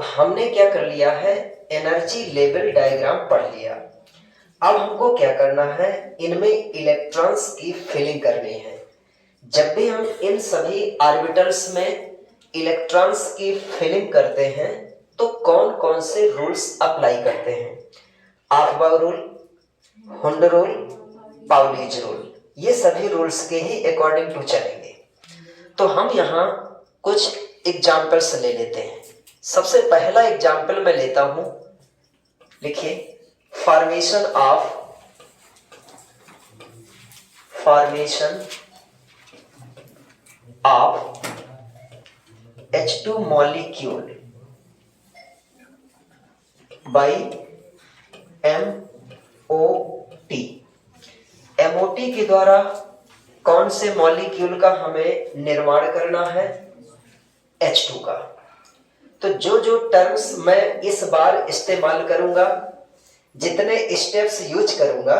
हमने क्या कर लिया है, एनर्जी लेवल डायग्राम पढ़ लिया। अब हमको क्या करना है, इनमें इलेक्ट्रॉन्स की फिलिंग करनी है। जब भी हम इन सभी ऑर्बिटल्स में इलेक्ट्रॉन्स की फिलिंग करते हैं तो कौन कौन से रूल्स अप्लाई करते हैं? Aufbau rule, Hund rule, Pauli's rule, ये सभी रूल्स के ही अकॉर्डिंग टू चलेंगे। तो हम यहाँ कुछ एग्जाम्पल्स ले लेते हैं। सबसे पहला एग्जाम्पल मैं लेता हूं, लिखिए, formation of H2 molecule by MOT। MOT के द्वारा कौन से मॉलिक्यूल का हमें निर्माण करना है? H2 का। तो जो टर्म्स मैं इस बार इस्तेमाल करूंगा, जितने स्टेप्स यूज करूंगा,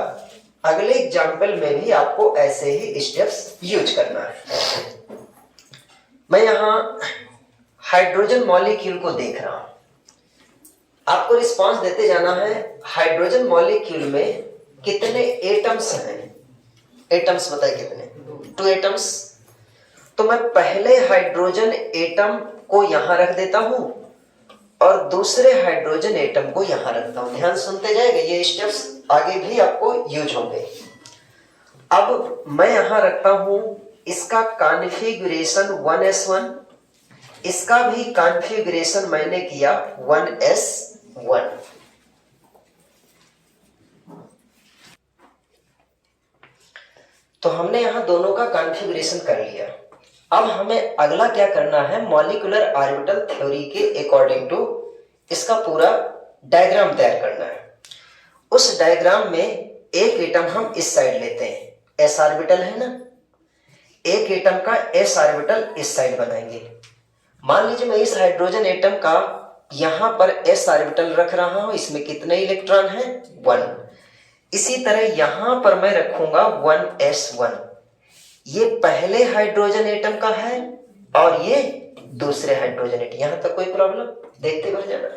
अगले एग्जाम्पल में भी आपको ऐसे ही स्टेप्स यूज करना है। मैं यहां हाइड्रोजन मॉलिक्यूल को देख रहा हूं, आपको रिस्पांस देते जाना है। हाइड्रोजन मॉलिक्यूल में कितने एटम्स हैं? एटम्स बताइए कितने? 2 एटम्स। तो मैं पहले हाइड्रोजन एटम को यहां रख देता हूं और दूसरे हाइड्रोजन एटम को यहां रखता हूं। ध्यान सुनते जाएगा, ये स्टेप्स आगे भी आपको यूज होंगे। अब मैं यहां रखता हूं इसका कॉन्फ़िगरेशन 1s1, इसका भी कॉन्फ़िगरेशन मैंने किया 1s1। तो हमने यहां दोनों का कॉन्फ़िगरेशन कर लिया। अब हमें अगला क्या करना है, मॉलिक्यूलर ऑर्बिटल थ्योरी के अकॉर्डिंग टू इसका पूरा डायग्राम तैयार करना है। उस डायग्राम में एक एटम हम इस साइड लेते हैं, s ऑर्बिटल है ना, एक एटम का s ऑर्बिटल इस साइड बनाएंगे। मान लीजिए मैं इस हाइड्रोजन एटम का यहां पर s ऑर्बिटल रख रहा हूं, इसमें कितने इलेक्ट्रॉन हैं? 1। इसी तरह यहां पर मैं रखूंगा 1s1। ये पहले हाइड्रोजन एटम का है और ये दूसरे हाइड्रोजन एटम। यहां तक कोई प्रॉब्लम? देखते बढ़ जाना।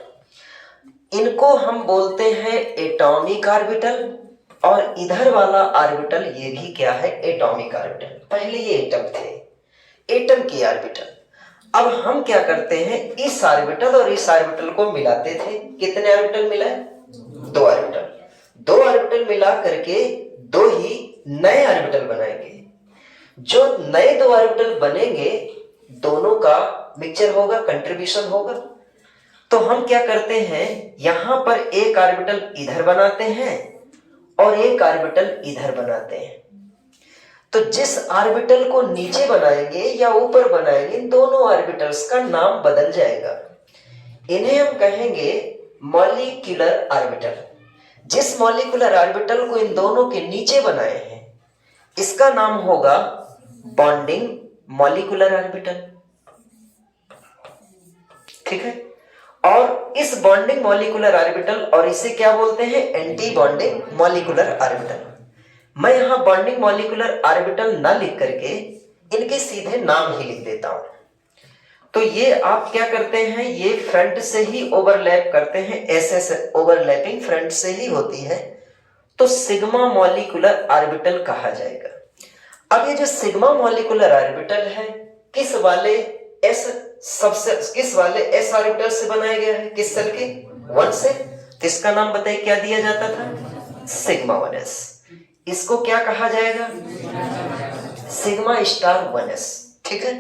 इनको हम बोलते हैं एटॉमिक ऑर्बिटल, और इधर वाला ऑर्बिटल ये भी क्या है? Atomic orbital. पहले ये एटम थे, एटम की ऑर्बिटल। अब हम क्या करते हैं, इस ऑर्बिटल और इस ऑर्बिटल को मिलाते थे। कितने ऑर्बिटल मिला है? 2 ऑर्बिटल। 2 ऑर्बिटल मिला करके 2 ही नए ऑर्बिटल बनाएंगे। जो नए 2 ऑर्बिटल बनेंगे, दोनों का मिक्सचर होगा, कंट्रीब्यूशन होगा। तो हम क्या करते हैं, यहां पर एक ऑर्बिटल इधर बनाते हैं और एक ऑर्बिटल इधर बनाते हैं। तो जिस ऑर्बिटल को नीचे बनाएंगे या ऊपर बनाएंगे, दोनों ऑर्बिटल्स का नाम बदल जाएगा। इन्हें हम कहेंगे मॉलिक्यूलर ऑर्बिटल। जिस मॉलिक्यूलर ऑर्बिटल को इन दोनों के नीचे बनाए हैं, इसका नाम होगा बॉन्डिंग मॉलिक्यूलर ऑर्बिटल। ठीक है। और इस बॉन्डिंग मॉलिक्यूलर ऑर्बिटल, और इसे क्या बोलते हैं? Anti bonding molecular orbital. मैं यहां बॉन्डिंग मॉलिक्यूलर ऑर्बिटल ना लिख करके इनके सीधे नाम ही लिख देता हूं। तो ये आप क्या करते हैं, ये फ्रंट से ही ओवरलैप करते हैं, ऐसे ओवरलैपिंग फ्रंट से ही होती है, तो सिग्मा मॉलिक्यूलर ऑर्बिटल कहा जाएगा। अब ये जो सिग्मा मॉलिक्यूलर ऑर्बिटल है, किस वाले s ऑर्बिटल से बनाया गया है? किस सेल के? 1 से। तो इसका नाम बताइए क्या दिया जाता था? Sigma 1s। इसको क्या कहा जाएगा? Sigma star 1s। ठीक है।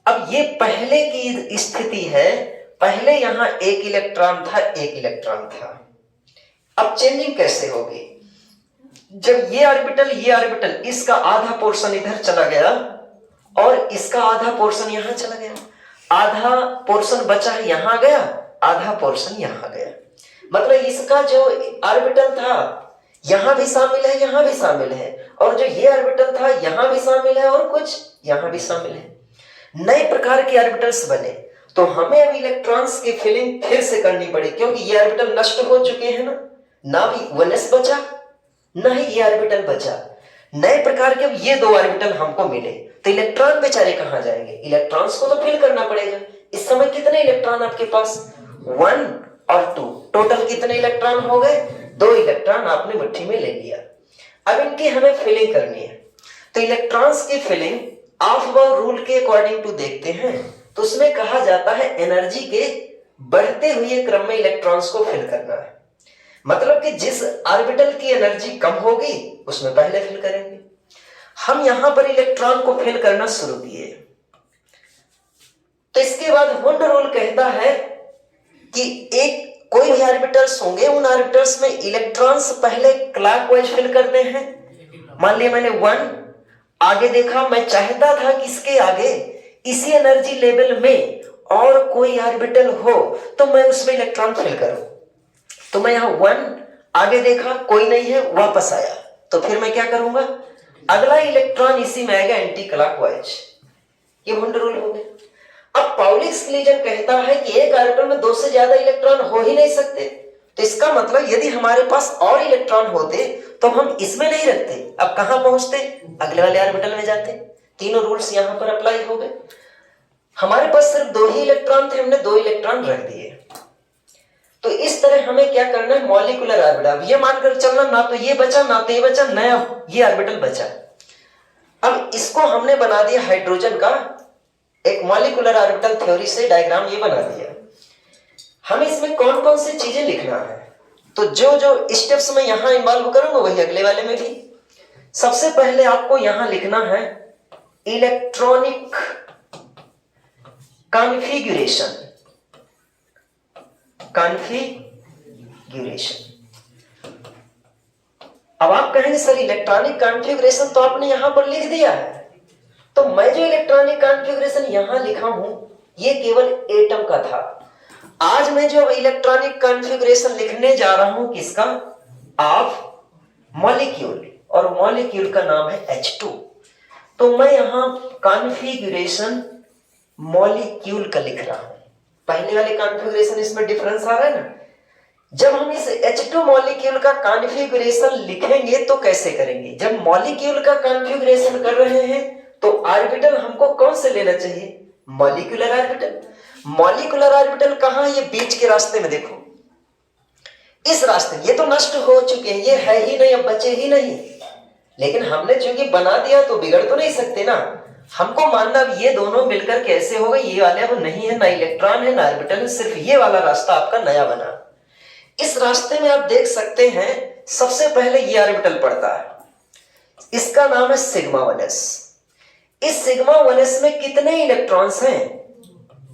अब ये पहले की स्थिति है, पहले यहां एक इलेक्ट्रॉन था, एक इलेक्ट्रॉन था। अब चेंजिंग कैसे होगी? जब ये ऑर्बिटल इसका आधा पोर्शन इधर चला गया और इसका आधा पोर्शन यहां चला गया, आधा पोर्शन बचा है यहां गया, आधा पोर्शन यहां गया। मतलब इसका जो ऑर्बिटल था यहां भी शामिल है, यहां भी शामिल है, और जो ये ऑर्बिटल था यहां भी शामिल है और कुछ यहां भी शामिल है। नए प्रकार के ऑर्बिटल्स बने। तो हमें अब इलेक्ट्रॉन्स की फिलिंग फिर से करनी पड़ी, क्योंकि ये ऑर्बिटल नष्ट हो चुके हैं ना भी 1s बचा, ना ही ये ऑर्बिटल बचा। नए प्रकार के अब ये 2 ऑर्बिटल हमको मिले, तो इलेक्ट्रॉन बेचारे कहां जाएंगे? इलेक्ट्रॉन्स को तो फिल करना पड़ेगा। इस समय कितने इलेक्ट्रॉन आपके पास? 1 और 2, टोटल कितने इलेक्ट्रॉन हो गए? 2 इलेक्ट्रॉन आपने मुट्ठी में ले लिया। अब इनकी हमें फिलिंग करनी है। तो इलेक्ट्रॉन्स की फिलिंग ऑफ-बाउ रूल के अकॉर्डिंग टू देखते हैं तो उसमें कहा जाता है एनर्जी के बढ़ते हुए क्रम में इलेक्ट्रॉन्स को फिल करना है। मतलब कि जिस ऑर्बिटल की एनर्जी कम होगी उसमें पहले फिल करेंगे। हम यहां पर इलेक्ट्रॉन को फिल करना शुरू किए तो इसके बाद वुंड रूल कहता है कि एक कोई भी ऑर्बिटल्स होंगे, उन ऑर्बिटल्स में इलेक्ट्रॉन्स पहले क्लॉकवाइज फिल करते हैं। मान लिया मैंने 1 आगे देखा, मैं चाहता था कि इसके आगे इसी एनर्जी लेवल में और कोई ऑर्बिटल हो तो मैं उसमें इलेक्ट्रॉन फिल करूं। तो मैं यहां 1 आगे देखा, कोई नहीं है, वापस आया, तो फिर मैं क्या करूंगा? अगला इलेक्ट्रॉन इसी में आएगा एंटी क्लॉकवाइज। ये वुंड रूल हो गया। अब पाउलिस लीजन कहता है कि एक ऑर्बिटल में 2 से ज्यादा इलेक्ट्रॉन हो ही नहीं सकते। तो इसका मतलब यदि हमारे पास और इलेक्ट्रॉन होते तो हम इसमें नहीं रखते, अब कहां पहुंचते? अगले वाले ऑर्बिटल में जाते। तीनों रूल्स यहां पर अप्लाई हो गए। हमारे पास सिर्फ 2 ही इलेक्ट्रॉन थे, हमने 2 इलेक्ट्रॉन रख दिए। तो इस तरह हमें क्या करना है? Molecular orbital. अब ये मानकर चलना, ना तो ये बचा ना तो ये बचा, नया ये ऑर्बिटल बचा। अब इसको हमने बना दिया हाइड्रोजन का एक मॉलिक्यूलर ऑर्बिटल थ्योरी से डायग्राम ये बना दिया। हमें इसमें कौन कौन सी चीजें लिखना है, तो जो जो स्टेप्स मैं यहां इन्वॉल्व करूंगा वही अगले वाले में भी। सबसे पहले आपको यहां लिखना है इलेक्ट्रॉनिक कॉन्फ़िगरेशन। अब आप कहेंगे सर इलेक्ट्रॉनिक कॉन्फ़िगरेशन तो आपने यहां पर लिख दिया है, तो मैं जो इलेक्ट्रॉनिक कॉन्फ़िगरेशन यहां लिखा हूं ये केवल एटम का था। आज मैं जो इलेक्ट्रॉनिक कॉन्फ़िगरेशन लिखने जा रहा हूं किसका? ऑफ मॉलिक्यूल, और मॉलिक्यूल का नाम है H2। तो मैं यहां कॉन्फ़िगरेशन मॉलिक्यूल का लिख रहा हूं। पहले वाले कॉन्फ़िगरेशन इसमें डिफरेंस आ रहा है ना। जब हम इस H2 मॉलिक्यूल का कॉन्फ़िगरेशन लिखेंगे तो कैसे करेंगे? जब मॉलिक्यूल का कॉन्फ़िगरेशन कर रहे हैं तो ऑर्बिटल हमको कौन से लेना चाहिए? Molecular orbital. मॉलिक्यूलर ऑर्बिटल कहां? ये बीच के रास्ते में देखो, इस रास्ते में। ये तो नष्ट हो चुके हैं, ये है ही नहीं, अब बचे ही नहीं। लेकिन हमने चूंकि बना दिया तो बिगड़ तो नहीं सकते ना। हमको मानना अब ये दोनों मिलकर कैसे हो गए, ये वाले अब नहीं है, ना इलेक्ट्रॉन है ना ऑर्बिटल है, सिर्फ ये वाला रास्ता आपका नया बना। इस रास्ते में आप देख सकते हैं सबसे पहले ये ऑर्बिटल पड़ता है, इसका नाम है सिग्मा 1s। इस सिग्मा 1s में कितने इलेक्ट्रॉन्स हैं?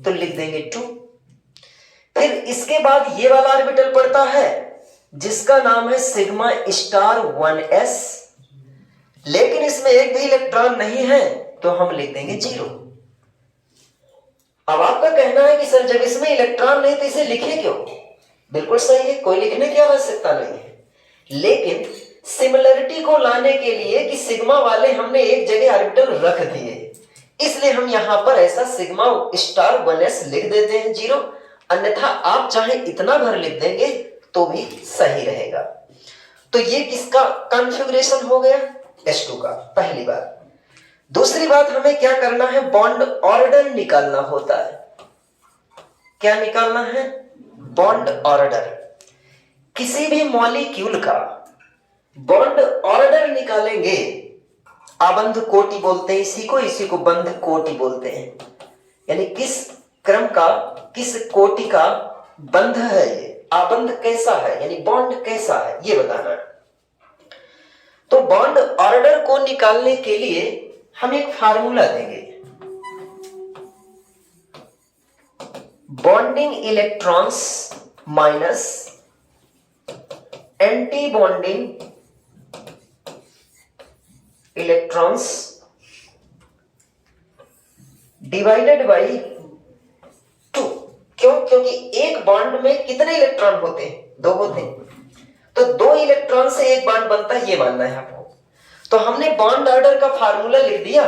तो लिख देंगे 2। फिर इसके बाद ये वाला ऑर्बिटल पड़ता है जिसका नाम है सिग्मा स्टार 1s, लेकिन इसमें एक भी इलेक्ट्रॉन नहीं है तो हम लिख देंगे 0। अब आपका कहना है कि सर जब इसमें इलेक्ट्रॉन नहीं तो इसे लिखे क्यों? बिल्कुल सही है, कोई लिखने की आवश्यकता नहीं है, लेकिन सिमिलरिटी को लाने के लिए कि सिग्मा वाले हमने एक जगह ऑर्बिटल रख दिए, इसलिए हम यहां पर ऐसा सिग्मा स्टार 1s लिख देते हैं 0। अन्यथा आप चाहे इतना भर लिख देंगे तो भी सही रहेगा। तो ये किसका कॉन्फ़िगरेशन हो गया? H2 का, पहली बात। दूसरी बात हमें क्या करना है? बॉन्ड ऑर्डर निकालना होता है। क्या निकालना है? Bond order. किसी भी मॉलिक्यूल का बॉन्ड ऑर्डर निकालेंगे, आबंध कोटि बोलते हैं इसी को बंध कोटि बोलते हैं, यानी किस क्रम का किस कोटि का बंध है ये, आबंध कैसा है, यानी बॉन्ड कैसा है ये बताना है। तो बॉन्ड ऑर्डर को निकालने के लिए हम एक फार्मूला देंगे, bonding electrons minus anti bonding electrons divided by 2। क्यों? क्योंकि एक बॉन्ड में कितने इलेक्ट्रॉन होते हैं? 2 होते हैं, तो 2 इलेक्ट्रॉन से एक बॉन्ड बनता है, ये मानना है आपको। तो हमने बॉन्ड ऑर्डर का फार्मूला लिख दिया,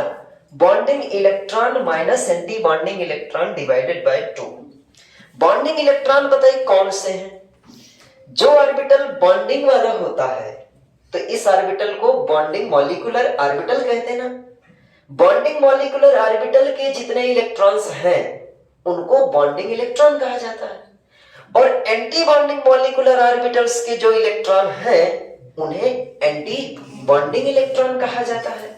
bonding electron minus anti bonding electron divided by 2। Bonding electron बताइए कौन से हैं? जो ऑर्बिटल बॉन्डिंग वाला होता है तो इस ऑर्बिटल को बॉन्डिंग मॉलिक्यूलर ऑर्बिटल कहते हैं ना। बॉन्डिंग मॉलिक्यूलर ऑर्बिटल के जितने इलेक्ट्रॉन्स हैं उनको बॉन्डिंग इलेक्ट्रॉन कहा जाता है। और एंटी बॉन्डिंग मॉलिक्यूलर ऑर्बिटल्स के जो इलेक्ट्रॉन हैं उन्हें एंटी बॉन्डिंग इलेक्ट्रॉन कहा जाता है।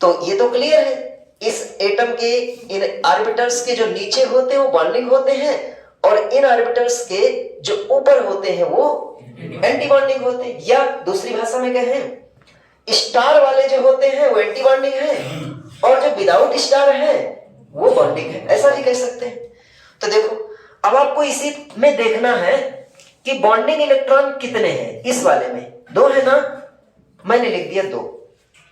तो ये तो क्लियर है, इस एटम के इन ऑर्बिटल्स के जो नीचे होते हैं वो बॉन्डिंग होते हैं और इन ऑर्बिटल्स के जो ऊपर होते हैं वो एंटी बॉन्डिंग होते हैं। या दूसरी भाषा में कहें, स्टार वाले जो होते हैं वो एंटी बॉन्डिंग है और जो विदाउट स्टार है वो बॉन्डिंग है, ऐसा भी कह सकते हैं। तो देखो, अब आपको इसी में देखना है कि बॉन्डिंग इलेक्ट्रॉन कितने हैं। इस वाले में 2 है ना, मैंने लिख दिया 2।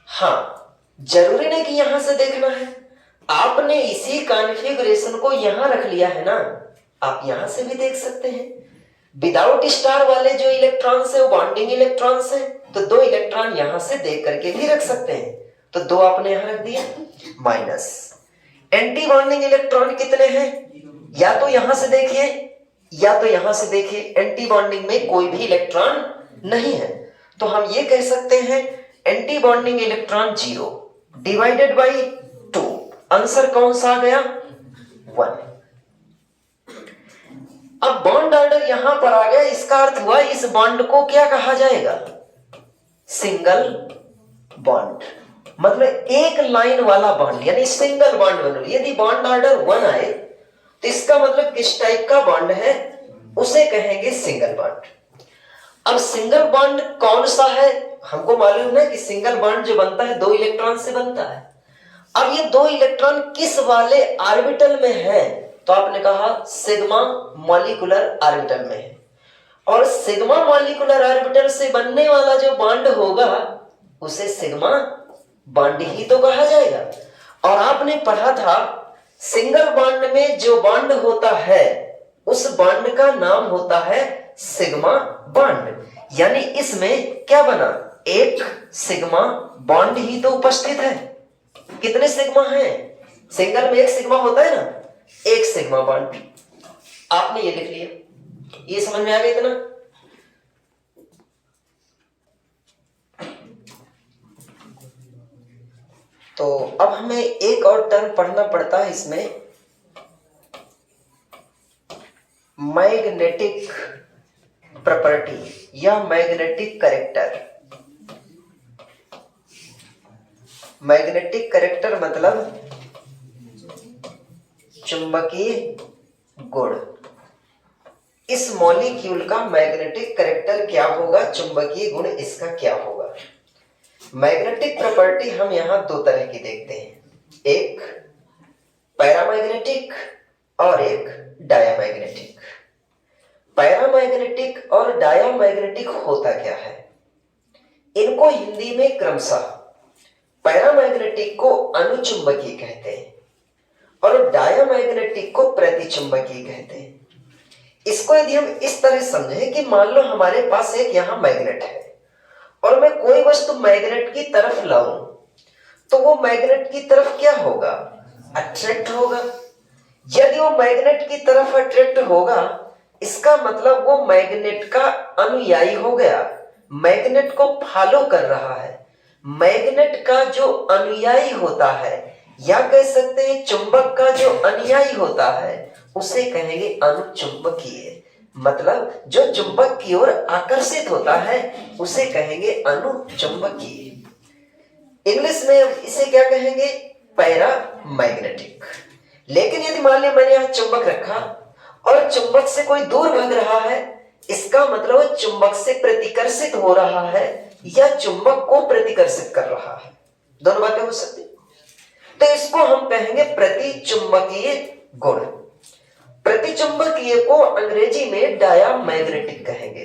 हाँ, जरूरी नहीं कि यहां से देखना है, आपने इसी कॉन्फ़िगरेशन को यहां रख लिया है ना, आप यहां से भी देख सकते हैं। विदाउट स्टार वाले जो इलेक्ट्रॉन्स है वो बॉन्डिंग इलेक्ट्रॉन्स है, तो 2 इलेक्ट्रॉन यहां से देख करके भी रख सकते हैं। तो 2 आपने यहां रख दिया। माइनस एंटी बॉन्डिंग इलेक्ट्रॉन कितने हैं, या तो यहां से देखिए या तो यहां से देखिए। एंटी बॉन्डिंग में कोई भी इलेक्ट्रॉन नहीं है, तो हम ये कह सकते हैं anti bonding electron 0 divided by 2। Answer कौन सा आ गया, 1। अब बॉन्ड ऑर्डर यहां पर आ गया, इसका अर्थ हुआ इस बॉन्ड को क्या कहा जाएगा, सिंगल बॉन्ड। मतलब एक लाइन वाला बॉन्ड, यानी सिंगल बॉन्ड बन रही। यदि बॉन्ड ऑर्डर 1 आए तो इसका मतलब किस टाइप का बॉन्ड है, उसे कहेंगे सिंगल बॉन्ड। अब सिंगल बॉन्ड कौन सा है, हमको मालूम है कि सिंगल बॉन्ड जो बनता है 2 इलेक्ट्रॉन से बनता है। अब ये 2 इलेक्ट्रॉन किस वाले ऑर्बिटल में है, तो आपने कहा सिग्मा मॉलिक्यूलर ऑर्बिटल में है। और सिग्मा मॉलिक्यूलर ऑर्बिटल से बनने वाला जो बॉन्ड होगा उसे सिग्मा बॉन्ड ही तो कहा जाएगा। और आपने पढ़ा था सिंगल बॉन्ड में जो बॉन्ड होता है उस बॉन्ड का नाम होता है सिग्मा बॉन्ड। यानी इसमें क्या बना, एक सिग्मा बॉन्ड ही तो उपस्थित है। कितने सिग्मा हैं, सिंगल में एक सिग्मा होता है ना, एक सिग्मा बॉन्ड। आपने ये लिख लिया, ये समझ में आ गया इतना। तो अब हमें एक और टर्म पढ़ना पड़ता है इसमें, मैग्नेटिक प्रॉपर्टी या मैग्नेटिक कैरेक्टर। मैग्नेटिक कैरेक्टर मतलब चुंबकीय गुण। इस मॉलिक्यूल का मैग्नेटिक कैरेक्टर क्या होगा, चुंबकीय गुण इसका क्या होगा। मैग्नेटिक प्रॉपर्टी हम यहां 2 तरह की देखते हैं, एक पैरामैग्नेटिक और एक डायामैग्नेटिक। पैरामैग्नेटिक और डायामैग्नेटिक होता क्या है, इनको हिंदी में क्रमशः पैरामैग्नेटिक को अनुचुंबकीय कहते हैं और डायामैग्नेटिक को प्रतिचुंबकीय कहते हैं। इसको यदि हम इस तरह समझें कि मान लो हमारे पास एक यहां मैग्नेट है और मैं कोई वस्तु मैग्नेट की तरफ लाऊं तो वो मैग्नेट की तरफ क्या होगा, अट्रैक्ट होगा। यदि वो मैग्नेट की तरफ अट्रैक्ट होगा इसका मतलब वो मैग्नेट का अनुयायी हो गया, मैग्नेट को फॉलो कर रहा है। मैग्नेट का जो अनुयायी होता है या कह सकते हैं चुंबक का जो अनुयायी होता है उसे कहेंगे अनुचुंबकीय। मतलब जो चुंबक की ओर आकर्षित होता है उसे कहेंगे अनुचुंबकीय। इंग्लिश में इसे क्या कहेंगे, पैरामैग्नेटिक। लेकिन यदि मान लिया मैंने यहां चुंबक रखा और चुंबक से कोई दूर भाग रहा है, इसका मतलब चुंबक से प्रतिकर्षित हो रहा है या चुंबक को प्रतिकर्षित कर रहा है, दोनों बातें हो सकती। तो इसको हम कहेंगे प्रतिचुंबकीय गुण। प्रतिचुंबकीय को अंग्रेजी में डायामैग्नेटिक कहेंगे।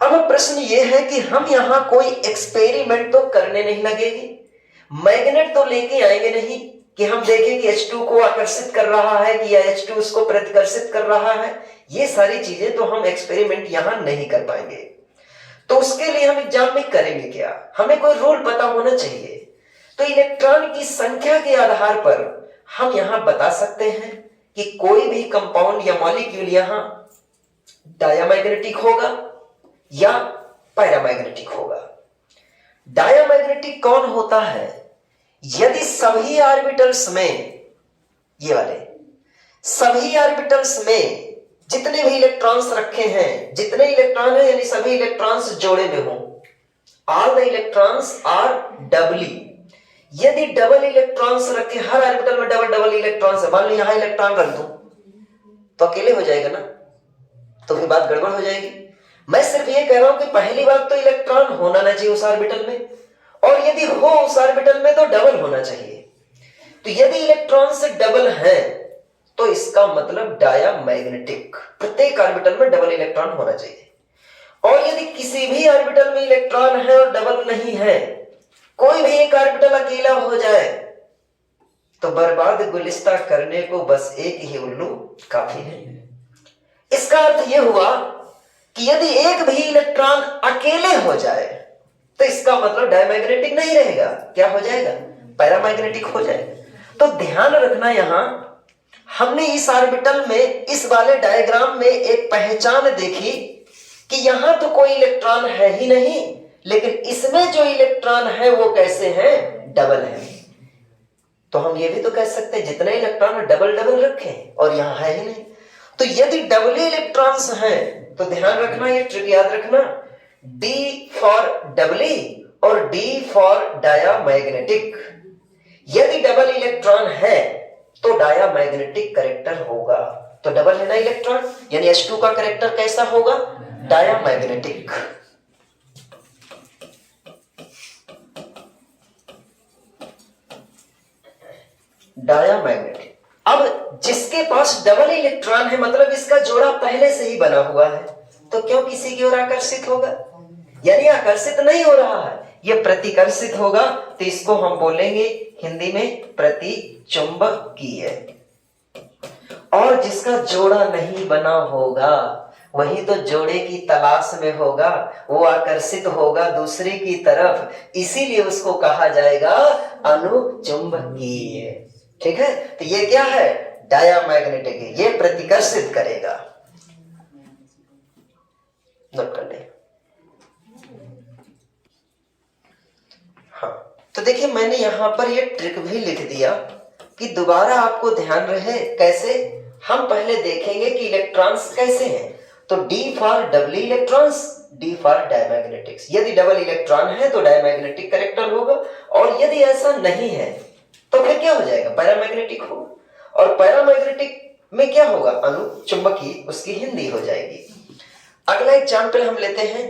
अब प्रश्न यह है कि हम यहां कोई एक्सपेरिमेंट तो करने नहीं लगेंगे, मैग्नेट तो लेके आएंगे नहीं कि हम देखें कि H2 को आकर्षित कर रहा है कि या H2 उसको प्रतिकर्षित कर रहा है। ये सारी चीजें तो हम एक्सपेरिमेंट यहां नहीं कर पाएंगे। तो उसके लिए हम एग्जाम में करेंगे क्या, हमें कोई रूल पता होना चाहिए। तो इलेक्ट्रॉन की संख्या के आधार पर हम यहां बता सकते हैं कि कोई भी कंपाउंड या मॉलिक्यूल यहां डायामैग्नेटिक होगा या पैरामैग्नेटिक होगा। डायामैग्नेटिक कौन होता है, यदि सभी ऑर्बिटल्स में, ये वाले सभी ऑर्बिटल्स में जितने भी इलेक्ट्रॉन्स रखे हैं, जितने इलेक्ट्रॉन है यानी सभी इलेक्ट्रॉन्स जोड़े में हो, ऑल द इलेक्ट्रॉन्स आर डबली। यदि डबल इलेक्ट्रॉन्स रखे, हर ऑर्बिटल में डबल डबल इलेक्ट्रॉन्स है, मान लो यहां इलेक्ट्रॉन रख दूं तो अकेले हो जाएगा ना, तो फिर बात गड़बड़ हो जाएगी। मैं सिर्फ ये कह रहा हूं कि पहली बात तो इलेक्ट्रॉन होना ना चाहिए उस ऑर्बिटल में, और यदि हो उस ऑर्बिटल में तो डबल होना चाहिए। तो यदि इलेक्ट्रॉन से डबल है तो इसका मतलब डायामैग्नेटिक, प्रत्येक ऑर्बिटल में डबल इलेक्ट्रॉन होना चाहिए। और यदि किसी भी ऑर्बिटल में इलेक्ट्रॉन है और डबल नहीं है, कोई भी एक ऑर्बिटल अकेला हो जाए तो बर्बाद गुलिस्ता करने को बस एक ही उल्लू काफी है। इसका अर्थ यह हुआ कि यदि एक भी इलेक्ट्रॉन अकेले हो जाए तो इसका मतलब डायमैग्नेटिक नहीं रहेगा, क्या हो जाएगा, पैरामैग्नेटिक हो जाएगा। तो ध्यान रखना, यहां हमने इस ऑर्बिटल में, इस वाले डायग्राम में एक पहचान देखी कि यहां तो कोई इलेक्ट्रॉन है ही नहीं, लेकिन इसमें जो इलेक्ट्रॉन है वो कैसे हैं, डबल है। तो हम ये भी तो कह सकते हैं जितने इलेक्ट्रॉन डबल डबल रखें, और यहां है ही नहीं। तो यदि डबल इलेक्ट्रॉन्स हैं तो ध्यान रखना, ये ट्रिक याद रखना, D फॉर डबली और D फॉर डायामैग्नेटिक। यदि डबल इलेक्ट्रॉन है तो डायामैग्नेटिक करेक्टर होगा। तो डबल है ना इलेक्ट्रॉन, यानी H2 का करेक्टर कैसा होगा, डायामैग्नेटिक। डायामैग्नेटिक। अब जिसके पास डबल इलेक्ट्रॉन है, मतलब इसका जोड़ा पहले से ही बना हुआ है, तो क्यों किसी की ओर आकर्षित होगा, यानी आकर्षित नहीं हो रहा है, यह प्रतिकर्षित होगा। तो इसको हम बोलेंगे हिंदी में प्रतिचुंबकीय। और जिसका जोड़ा नहीं बना होगा वही तो जोड़े की तलाश में होगा, वो आकर्षित होगा दूसरे की तरफ, इसीलिए उसको कहा जाएगा अनुचुंबकीय। ठीक है, तो ये क्या है, डायामैग्नेटिक है, ये प्रतिकर्षित करेगा। नोट कर ले। हाँ, तो देखिए मैंने यहां पर ये ट्रिक भी लिख दिया कि दोबारा आपको ध्यान रहे कैसे। हम पहले देखेंगे कि इलेक्ट्रॉन्स कैसे हैं। तो D for double electrons, D for diamagnetics. यदि डबल इलेक्ट्रॉन है तो डायमैग्नेटिक करेक्टर होगा, और यदि ऐसा नहीं है तो फिर क्या हो जाएगा, पैरामैग्नेटिक होगा। और पैरामैग्नेटिक में क्या होगा, अनुचुंबकीय, उसकी हिंदी हो जाएगी। अगला एग्जाम्पल हम लेते हैं